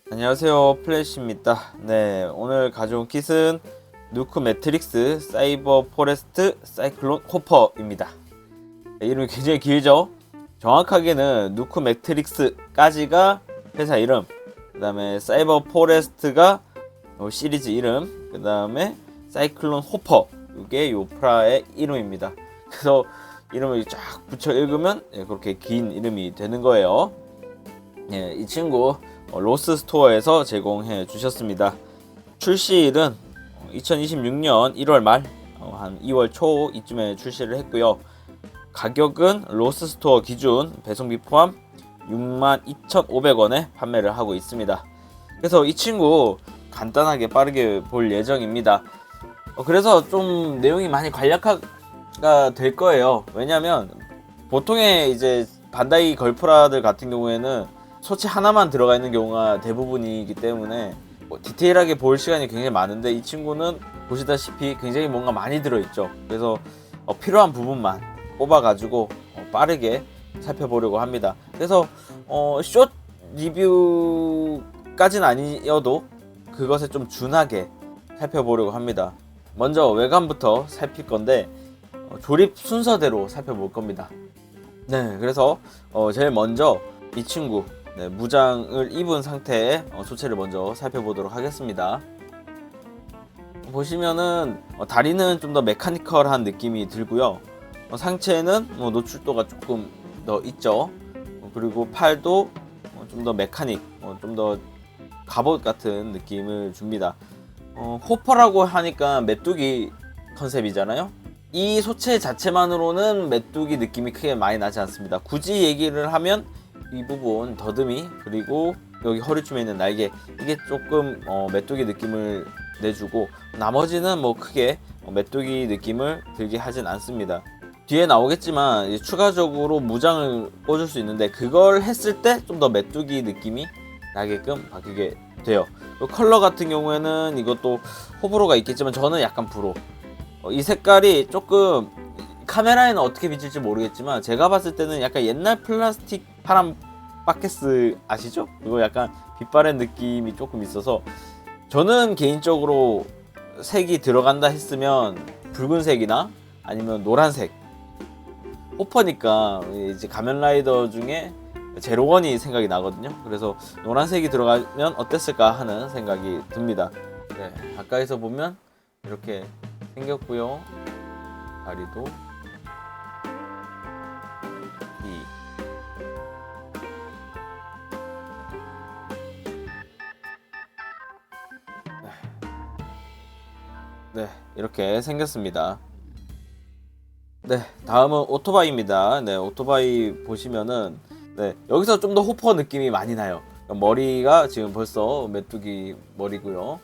안녕하세요, 플래시입니다. 네, 오늘 가져온 킷은 누크 매트릭스 사이버 포레스트 사이클론 호퍼입니다. 네, 이름이 굉장히 길죠? 정확하게는 누크 매트릭스까지가 회사 이름, 그 다음에 사이버 포레스트가 시리즈 이름, 그 다음에 사이클론 호퍼, 이게 요프라의 이름입니다. 그래서 이름을 쫙 붙여 읽으면 그렇게 긴 이름이 되는 거예요. 예, 이 친구 로스 스토어에서 제공해 주셨습니다. 출시일은 2026년 1월 말, 한 2월 초 이쯤에 출시를 했고요. 가격은 로스 스토어 기준 배송비 포함 62,500원에 판매를 하고 있습니다. 그래서 이 친구 간단하게 빠르게 볼 예정입니다. 그래서 좀 내용이 많이 간략화가 될 거예요. 왜냐면 보통의 이제 반다이 걸프라들 같은 경우에는 소체 하나만 들어가 있는 경우가 대부분이기 때문에 디테일하게 볼 시간이 굉장히 많은데, 이 친구는 보시다시피 굉장히 뭔가 많이 들어있죠. 그래서 필요한 부분만 뽑아가지고 빠르게 살펴보려고 합니다. 그래서 숏 리뷰까지는 아니어도 그것에 좀 준하게 살펴보려고 합니다. 먼저 외관부터 살필 건데 조립 순서대로 살펴볼 겁니다. 네, 그래서 제일 먼저 이 친구 무장을 입은 상태의 소체를 먼저 살펴보도록 하겠습니다. 보시면은 다리는 좀 더 메카니컬한 느낌이 들고요. 상체는 노출도가 조금 더 있죠. 그리고 팔도 좀 더 메카닉, 좀 더 갑옷 같은 느낌을 줍니다. 호퍼라고 하니까 메뚜기 컨셉이잖아요. 이 소체 자체만으로는 메뚜기 느낌이 크게 많이 나지 않습니다. 굳이 얘기를 하면 이 부분 더듬이, 그리고 여기 허리춤에 있는 날개, 이게 조금 메뚜기 느낌을 내주고, 나머지는 뭐 크게 메뚜기 느낌을 들게 하진 않습니다. 뒤에 나오겠지만 추가적으로 무장을 꽂을 수 있는데, 그걸 했을 때 좀 더 메뚜기 느낌이 나게끔 바뀌게 돼요. 컬러 같은 경우에는 이것도 호불호가 있겠지만 저는 약간 불호. 이 색깔이 조금 카메라에는 어떻게 비칠지 모르겠지만 제가 봤을 때는 약간 옛날 플라스틱 파란 바켓스 아시죠? 그거 약간 빛바랜 느낌이 조금 있어서, 저는 개인적으로 색이 들어간다 했으면 붉은색이나 아니면 노란색, 호퍼니까 이제 가면라이더 중에 제로원이 생각이 나거든요. 그래서 노란색이 들어가면 어땠을까 하는 생각이 듭니다. 네, 가까이서 보면 이렇게 생겼고요. 다리도 네, 이렇게 생겼습니다. 네, 다음은 오토바이입니다. 네, 오토바이 보시면은 여기서 좀 더 호퍼 느낌이 많이 나요. 머리가 지금 벌써 메뚜기 머리고요.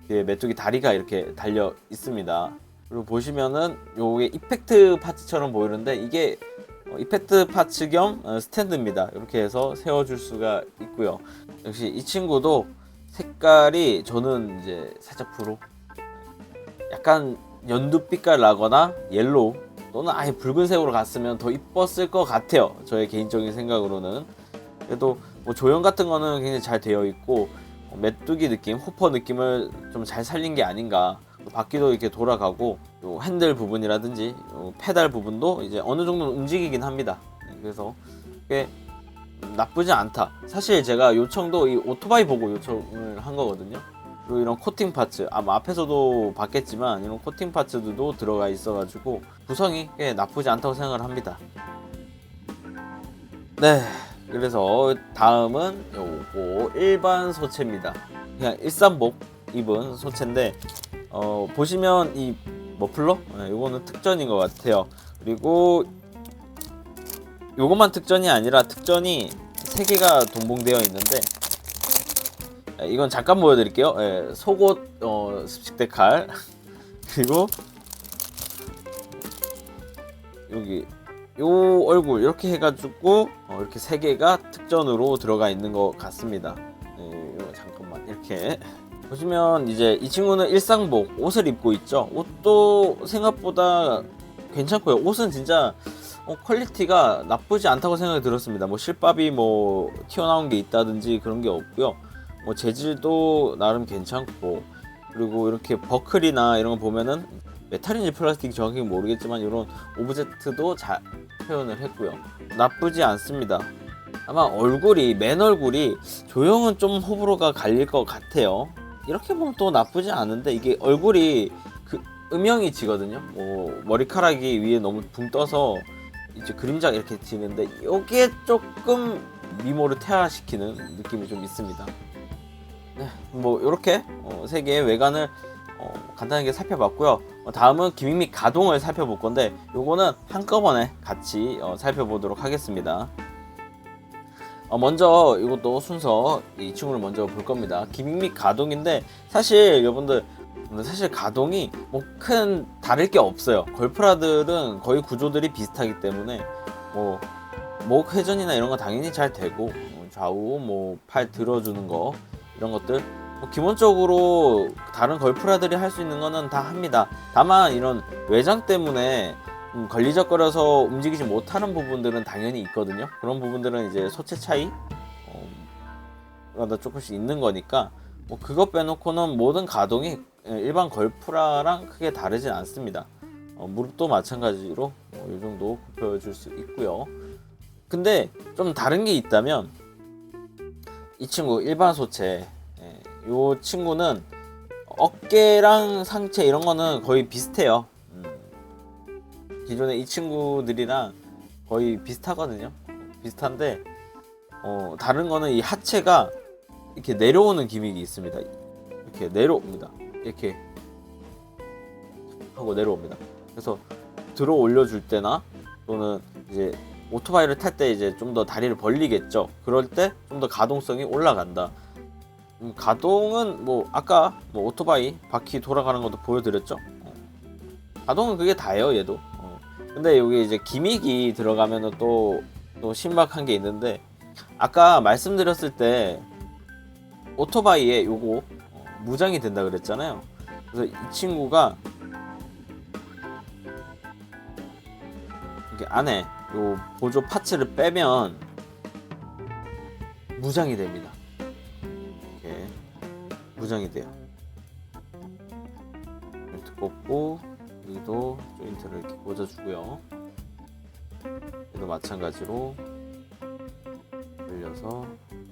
뒤에 메뚜기 다리가 이렇게 달려 있습니다. 그리고 보시면은 요게 이펙트 파츠처럼 보이는데, 이게 이펙트 파츠 겸 스탠드입니다. 이렇게 해서 세워줄 수가 있고요. 역시 이 친구도 색깔이 저는 이제 살짝 브로, 약간 연두빛깔 나거나 옐로우 또는 아예 붉은색으로 갔으면 더 이뻤을 것 같아요. 저의 개인적인 생각으로는. 그래도 뭐 조형 같은 거는 굉장히 잘 되어 있고 메뚜기 느낌, 호퍼 느낌을 좀 잘 살린 게 아닌가. 바퀴도 이렇게 돌아가고, 요 핸들 부분이라든지 요 페달 부분도 이제 어느 정도는 움직이긴 합니다. 그래서 꽤 나쁘지 않다. 사실 제가 요청도 이 오토바이 보고 요청을 한 거거든요. 그리고 이런 코팅 파츠, 아마 앞에서도 봤겠지만 이런 코팅 파츠들도 들어가 있어가지고 구성이 꽤 나쁘지 않다고 생각을 합니다. 네, 그래서 다음은 요거 일반 소체입니다. 그냥 일산복 입은 소체인데 보시면 이 머플러? 요거는 특전인 것 같아요. 그리고 요것만 특전이 아니라 특전이 3개가 동봉되어 있는데, 이건 잠깐 보여드릴게요. 속옷 습식대 칼 그리고 여기 요 얼굴 이렇게 해가지고 이렇게 3개가 특전으로 들어가 있는 것 같습니다. 잠깐만, 이렇게 보시면 이제 이 친구는 일상복 옷을 입고 있죠. 옷도 생각보다 괜찮고요. 옷은 진짜 퀄리티가 나쁘지 않다고 생각이 들었습니다. 뭐 실밥이 뭐 튀어나온 게 있다든지 그런 게 없고요. 뭐 재질도 나름 괜찮고, 그리고 이렇게 버클이나 이런 거 보면은 메탈인지 플라스틱이 정확히 모르겠지만 이런 오브젝트도 잘 표현을 했고요. 나쁘지 않습니다. 아마 맨 얼굴이 조형은 좀 호불호가 갈릴 것 같아요. 이렇게 보면 또 나쁘지 않은데, 이게 얼굴이 그 음영이 지거든요. 뭐 머리카락이 위에 너무 붕 떠서 이제 그림자가 이렇게 지는데, 이게 조금 미모를 퇴화시키는 느낌이 좀 있습니다. 네, 뭐 이렇게 세 개의 외관을 간단하게 살펴봤고요. 다음은 기믹 및 가동을 살펴볼 건데, 요거는 한꺼번에 같이 살펴보도록 하겠습니다. 먼저 이것도 순서 이 친구를 먼저 볼 겁니다. 기믹 및 가동인데, 사실 여러분들 가동이 뭐 큰 다를 게 없어요. 걸프라들은 거의 구조들이 비슷하기 때문에 뭐 목 회전이나 이런 거 당연히 잘 되고, 좌우 뭐 팔 들어주는 거 이런 것들 뭐 기본적으로 다른 걸프라들이 할 수 있는 거는 다 합니다. 다만 이런 외장 때문에 걸리적거려서 움직이지 못하는 부분들은 당연히 있거든요. 그런 부분들은 이제 소체 차이 가 조금씩 있는 거니까, 뭐 그것 빼놓고는 모든 가동이 일반 걸프라랑 크게 다르진 않습니다. 무릎도 마찬가지로 이 정도 굽혀줄 수 있고요. 근데 좀 다른 게 있다면, 이 친구 일반 소체, 이 친구는 어깨랑 상체 이런 거는 거의 비슷해요. 기존의 이 친구들이랑 거의 비슷하거든요. 비슷한데 다른 거는 이 하체가 이렇게 내려오는 기믹이 있습니다. 이렇게 내려옵니다. 이렇게 하고 내려옵니다. 그래서 들어 올려줄 때나, 또는 이제 오토바이를 탈 때 이제 좀 더 다리를 벌리겠죠. 그럴 때 좀 더 가동성이 올라간다. 가동은 뭐 아까 뭐 오토바이 바퀴 돌아가는 것도 보여드렸죠. 가동은 그게 다예요, 얘도. 근데 여기 이제 기믹이 들어가면은 또 신박한 게 있는데, 아까 말씀드렸을 때 오토바이에 요거 무장이 된다 그랬잖아요. 그래서 이 친구가 이렇게 안에 요 보조 파츠를 빼면 무장이 됩니다. 이렇게 무장이 돼요. 이렇게 꽂고, 여기도 조인트를 이렇게 꽂아주고요. 얘도 마찬가지로 돌려서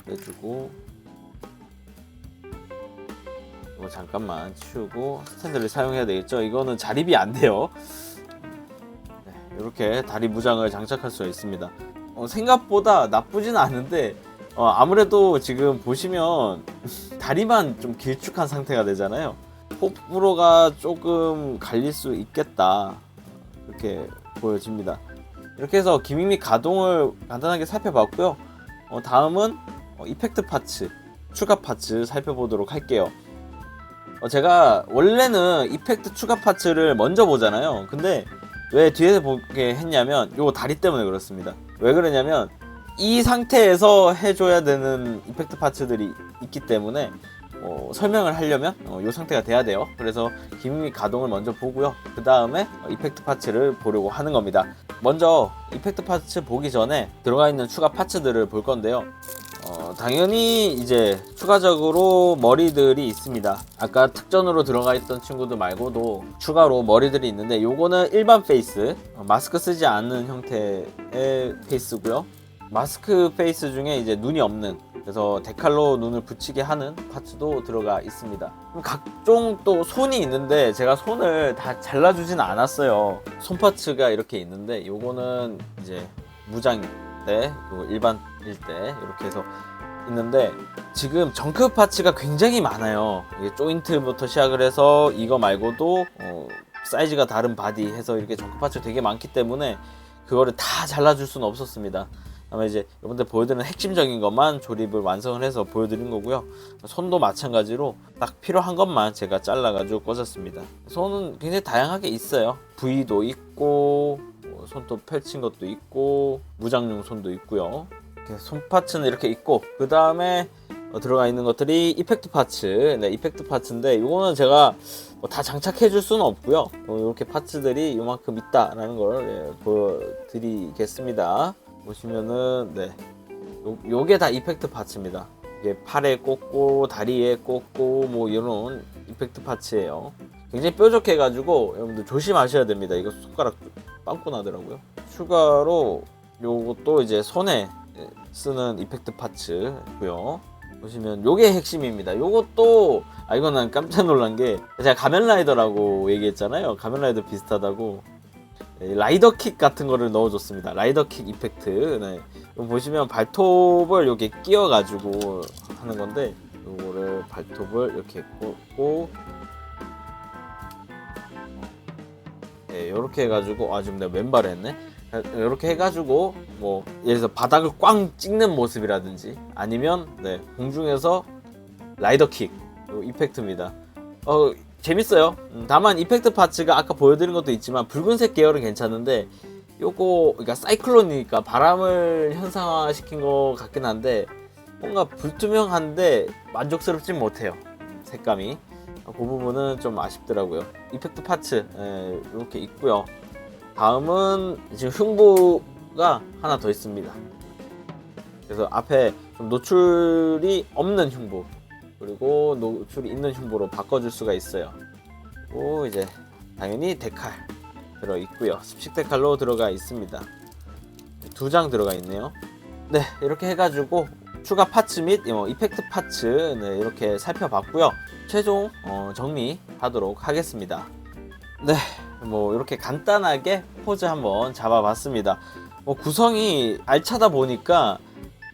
빼주고, 이거 잠깐만 치우고 스탠드를 사용해야 되겠죠. 이거는 자립이 안 돼요. 네, 이렇게 다리 무장을 장착할 수가 있습니다. 생각보다 나쁘진 않은데, 아무래도 지금 보시면 다리만 좀 길쭉한 상태가 되잖아요. 호불호가 조금 갈릴 수 있겠다, 이렇게 보여집니다. 이렇게 해서 기믹 및 가동을 간단하게 살펴봤고요. 다음은 이펙트 파츠, 추가 파츠 살펴보도록 할게요. 제가 원래는 이펙트 추가 파츠를 먼저 보잖아요. 근데 왜 뒤에서 보게 했냐면, 요 다리 때문에 그렇습니다. 왜 그러냐면, 이 상태에서 해줘야 되는 이펙트 파츠들이 있기 때문에 설명을 하려면 이 상태가 돼야 돼요. 그래서 기믹 및 가동을 먼저 보고요. 그 다음에 이펙트 파츠를 보려고 하는 겁니다. 먼저 이펙트 파츠 보기 전에 들어가 있는 추가 파츠들을 볼 건데요. 당연히 이제 추가적으로 머리들이 있습니다. 아까 특전으로 들어가 있던 친구들 말고도 추가로 머리들이 있는데, 요거는 일반 페이스, 마스크 쓰지 않는 형태의 페이스고요. 마스크 페이스 중에 이제 눈이 없는, 그래서 데칼로 눈을 붙이게 하는 파츠도 들어가 있습니다. 각종 또 손이 있는데, 제가 손을 다 잘라주진 않았어요. 손 파츠가 이렇게 있는데, 요거는 이제 무장일 때, 그리고 일반일 때 이렇게 해서 있는데, 지금 정크 파츠가 굉장히 많아요. 이게 조인트부터 시작을 해서 이거 말고도 사이즈가 다른 바디 해서 이렇게 정크 파츠 되게 많기 때문에 그거를 다 잘라줄 수는 없었습니다. 아마 이제 여러분들 보여드리는 핵심적인 것만 조립을 완성을 해서 보여드린 거고요. 손도 마찬가지로 딱 필요한 것만 제가 잘라가지고 꽂았습니다. 손은 굉장히 다양하게 있어요. V도 있고, 손톱 펼친 것도 있고, 무장용 손도 있고요. 이렇게 손 파츠는 이렇게 있고, 그 다음에 들어가 있는 것들이 이펙트 파츠. 네, 이펙트 파츠인데 이거는 제가 다 장착해 줄 수는 없고요. 이렇게 파츠들이 이만큼 있다라는 걸 보여드리겠습니다. 보시면은, 네, 요게 다 이펙트 파츠입니다. 이게 팔에 꽂고 다리에 꽂고 뭐 이런 이펙트 파츠예요. 굉장히 뾰족해가지고 여러분들 조심하셔야 됩니다. 이거 손가락 빵꾸 나더라고요. 추가로 요것도 이제 손에 쓰는 이펙트 파츠고요. 보시면 요게 핵심입니다. 요것도 이건 난 깜짝 놀란 게 제가 가면라이더라고 얘기했잖아요. 가면라이더 비슷하다고 라이더킥 같은 거를 넣어줬습니다. 라이더킥 이펙트. 네. 보시면 발톱을 이렇게 끼워가지고 하는 건데 요거를 발톱을 이렇게 꽂고 네, 이렇게 해가지고 지금 내가 왼발을 했네. 이렇게 해가지고 뭐 예를 들어서 바닥을 꽝 찍는 모습이라든지 아니면 네, 공중에서 라이더킥 이펙트입니다. 재밌어요. 다만 이펙트 파츠가 아까 보여드린 것도 있지만 붉은색 계열은 괜찮은데 요거 그러니까 사이클론이니까 바람을 현상화시킨 것 같긴 한데 뭔가 불투명한데 만족스럽진 못해요. 색감이. 그 부분은 좀 아쉽더라고요. 이펙트 파츠 이렇게 있고요. 다음은 지금 흉부가 하나 더 있습니다. 그래서 앞에 좀 노출이 없는 흉부 그리고 노출이 있는 흉부로 바꿔줄 수가 있어요. 그리고 이제 당연히 데칼 들어 있고요. 습식 데칼로 들어가 있습니다. 2장 들어가 있네요. 네, 이렇게 해가지고 추가 파츠 및 이펙트 파츠 이렇게 살펴봤고요. 최종 정리하도록 하겠습니다. 네, 뭐 이렇게 간단하게 포즈 한번 잡아봤습니다. 구성이 알차다 보니까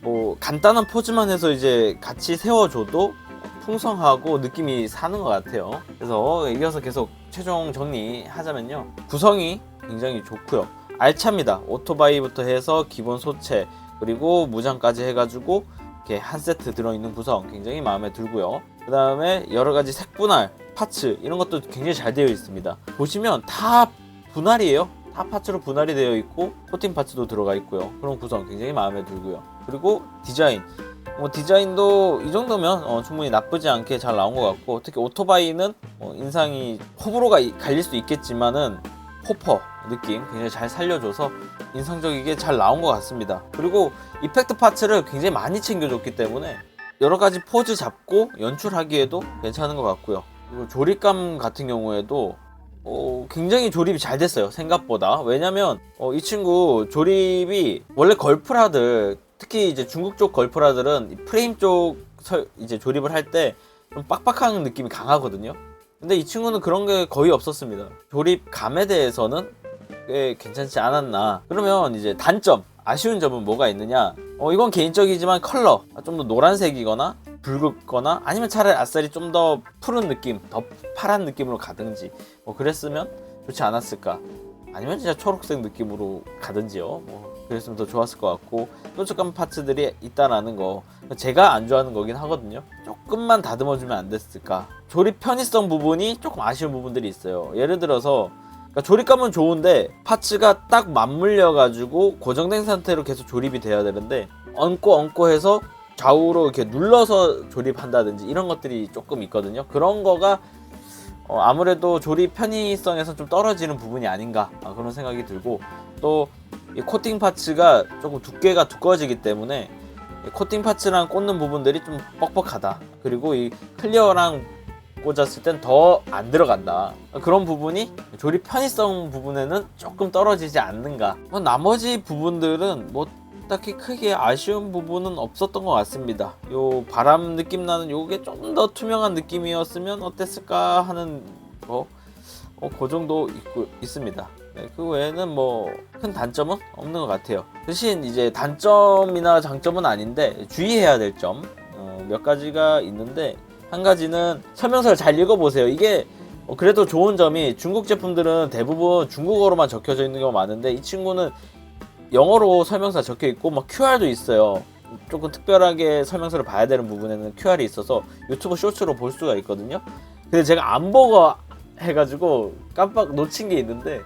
뭐 간단한 포즈만 해서 이제 같이 세워줘도 풍성하고 느낌이 사는 것 같아요. 그래서 이어서 계속 최종 정리하자면요. 구성이 굉장히 좋고요. 알찹니다. 오토바이부터 해서 기본 소체 그리고 무장까지 해가지고 이렇게 한 세트 들어있는 구성 굉장히 마음에 들고요. 그 다음에 여러가지 색분할 파츠 이런 것도 굉장히 잘 되어 있습니다. 보시면 다 분할이에요. 다 파츠로 분할이 되어 있고 코팅 파츠도 들어가 있고요. 그런 구성 굉장히 마음에 들고요. 그리고 디자인 디자인도 이 정도면 충분히 나쁘지 않게 잘 나온 것 같고 특히 오토바이는 인상이 호불호가 갈릴 수 있겠지만은 호퍼 느낌 굉장히 잘 살려줘서 인상적이게 잘 나온 것 같습니다. 그리고 이펙트 파츠를 굉장히 많이 챙겨줬기 때문에 여러가지 포즈 잡고 연출하기에도 괜찮은 것 같고요. 그리고 조립감 같은 경우에도 굉장히 조립이 잘 됐어요. 생각보다. 왜냐면 이 친구 조립이 원래 걸프라들 특히 이제 중국 쪽 걸프라들은 프레임 쪽 이제 조립을 할 때 좀 빡빡한 느낌이 강하거든요. 근데 이 친구는 그런 게 거의 없었습니다. 조립감에 대해서는 꽤 괜찮지 않았나. 그러면 이제 단점, 아쉬운 점은 뭐가 있느냐? 이건 개인적이지만 컬러 좀 더 노란색이거나 붉거나 아니면 차라리 아싸리 좀 더 푸른 느낌, 더 파란 느낌으로 가든지 그랬으면 좋지 않았을까. 아니면 진짜 초록색 느낌으로 가든지요. 그랬으면 더 좋았을 것 같고 뾰족한 파츠들이 있다라는 거 제가 안 좋아하는 거긴 하거든요. 조금만 다듬어주면 안 됐을까. 조립 편의성 부분이 조금 아쉬운 부분들이 있어요. 예를 들어서 그러니까 조립감은 좋은데 파츠가 딱 맞물려 가지고 고정된 상태로 계속 조립이 돼야 되는데 얹고 해서 좌우로 이렇게 눌러서 조립한다든지 이런 것들이 조금 있거든요. 그런 거가 아무래도 조립 편의성에서 좀 떨어지는 부분이 아닌가 그런 생각이 들고 또 이 코팅 파츠가 조금 두께가 두꺼워지기 때문에 코팅 파츠랑 꽂는 부분들이 좀 뻑뻑하다. 그리고 이 클리어랑 꽂았을 땐 더 안 들어간다. 그런 부분이 조립 편의성 부분에는 조금 떨어지지 않는가. 나머지 부분들은 뭐 딱히 크게 아쉬운 부분은 없었던 것 같습니다. 요 바람 느낌 나는 요게 좀 더 투명한 느낌이었으면 어땠을까 하는 그 정도 있습니다. 네, 그 외에는 뭐 큰 단점은 없는 것 같아요. 대신 이제 단점이나 장점은 아닌데 주의해야 될 점 몇 가지가 있는데 한 가지는 설명서를 잘 읽어보세요. 이게 그래도 좋은 점이 중국 제품들은 대부분 중국어로만 적혀져 있는 경우가 많은데 이 친구는 영어로 설명서가 적혀 있고 막 QR도 있어요. 조금 특별하게 설명서를 봐야 되는 부분에는 QR이 있어서 유튜브 쇼츠로 볼 수가 있거든요. 근데 제가 안 보고 해가지고 깜빡 놓친 게 있는데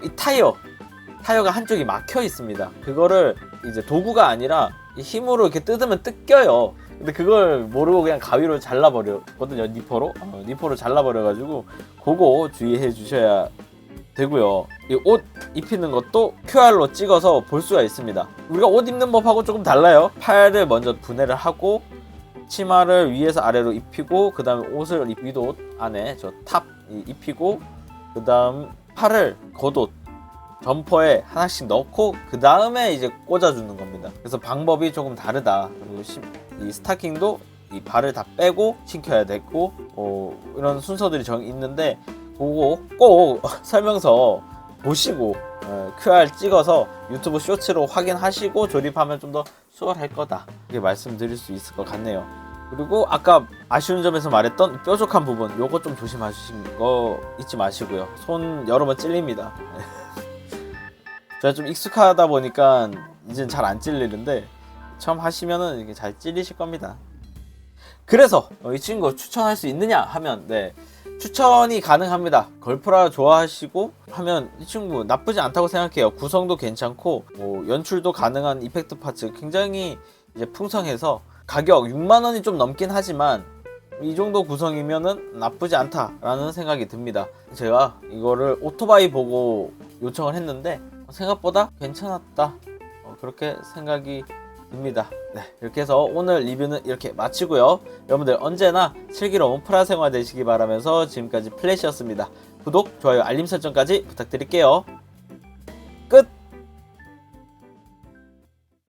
이 타이어가 한쪽이 막혀 있습니다. 그거를 이제 도구가 아니라 힘으로 이렇게 뜯으면 뜯겨요. 근데 그걸 모르고 그냥 가위로 잘라버렸거든요. 니퍼로 잘라버려가지고 그거 주의해 주셔야 되고요. 이 옷 입히는 것도 QR로 찍어서 볼 수가 있습니다. 우리가 옷 입는 법하고 조금 달라요. 팔을 먼저 분해를 하고 치마를 위에서 아래로 입히고 그 다음에 옷을 윗옷 안에 저 탑 입히고 그 다음 팔을 겉옷 점퍼에 하나씩 넣고 그 다음에 이제 꽂아주는 겁니다. 그래서 방법이 조금 다르다. 그리고 이 스타킹도 이 발을 다 빼고 신겨야 되고 이런 순서들이 있는데 그거 꼭 설명서 보시고 QR 찍어서 유튜브 쇼츠로 확인하시고 조립하면 좀 더 수월할 거다 이렇게 말씀드릴 수 있을 것 같네요. 그리고 아까 아쉬운 점에서 말했던 뾰족한 부분 요거 좀 조심하시는 거 잊지 마시고요. 손 여러 번 찔립니다. 제가 좀 익숙하다 보니까 이젠 잘 안 찔리는데 처음 하시면은 이게 잘 찔리실 겁니다. 그래서 이 친구 추천할 수 있느냐 하면 추천이 가능합니다. 걸프라 좋아하시고 하면 이 친구 나쁘지 않다고 생각해요. 구성도 괜찮고 연출도 가능한 이펙트 파츠 굉장히 이제 풍성해서 가격 6만원이 좀 넘긴 하지만 이 정도 구성이면은 나쁘지 않다라는 생각이 듭니다. 제가 이거를 오토바이 보고 요청을 했는데 생각보다 괜찮았다 그렇게 생각이 듭니다. 이렇게 해서 오늘 리뷰는 이렇게 마치고요. 여러분들 언제나 슬기로운 프라 생활 되시기 바라면서 지금까지 플래시였습니다. 구독, 좋아요, 알림 설정까지 부탁드릴게요.